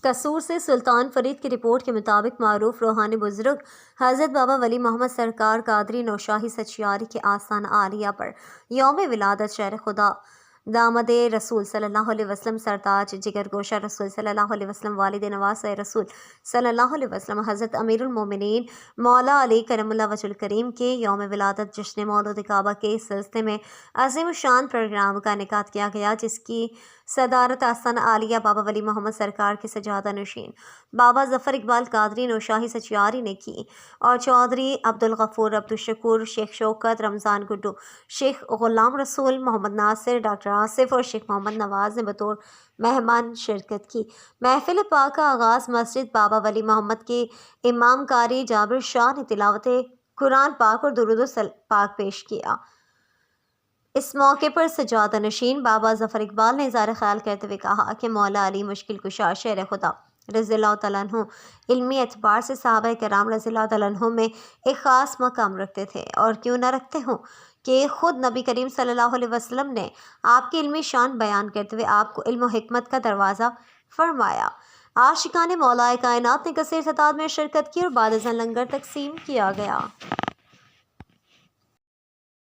قصور سے سلطان فرید کی رپورٹ کے مطابق معروف روحانی بزرگ حضرت بابا ولی محمد سرکار قادری نوشاہی سچیاری کے آستان عالیہ پر یوم ولادت شہر خدا دامد رسول صلی اللہ علیہ وسلم سرتاج جگر گوشہ رسول صلی اللہ علیہ وسلم والد نواز رسول صلی اللہ علیہ وسلم حضرت امیر المومنین مولا علی کرم اللہ وجہ الکریم کے یوم ولادت جشن مولود کعبہ کے سلسلے میں عظیم شان پروگرام کا انعقاد کیا گیا، جس کی صدارت آستان عالیہ بابا ولی محمد سرکار کے سجادہ نشین بابا ظفر اقبال قادری نوشاہی سچیاری نے کی اور چودھری عبدالغفور عبدالشکور، شیخ شوکت، رمضان گڈو، شیخ غلام رسول، محمد ناصر، ڈاکٹر آصف اور شیخ محمد نواز نے بطور مہمان شرکت کی۔ محفل پاک کا آغاز مسجد بابا ولی محمد کے امام قاری جابر شاہ نے تلاوت قرآن پاک اور درود پاک پیش کیا۔ اس موقع پر سجادہ نشین بابا ظفر اقبال نے اظہار خیال کرتے ہوئے کہا کہ مولا علی مشکل کشا شہر خدا رضی اللہ تعالیٰ عنہ علمی اعتبار سے صحابہ کرام رضی اللہ تعالیٰ عنہ میں ایک خاص مقام رکھتے تھے، اور کیوں نہ رکھتے ہوں کہ خود نبی کریم صلی اللہ علیہ وسلم نے آپ کی علمی شان بیان کرتے ہوئے آپ کو علم و حکمت کا دروازہ فرمایا۔ عاشقان مولا کائنات نے کثیر تعداد میں شرکت کی اور بعد ازاں لنگر تقسیم کیا گیا۔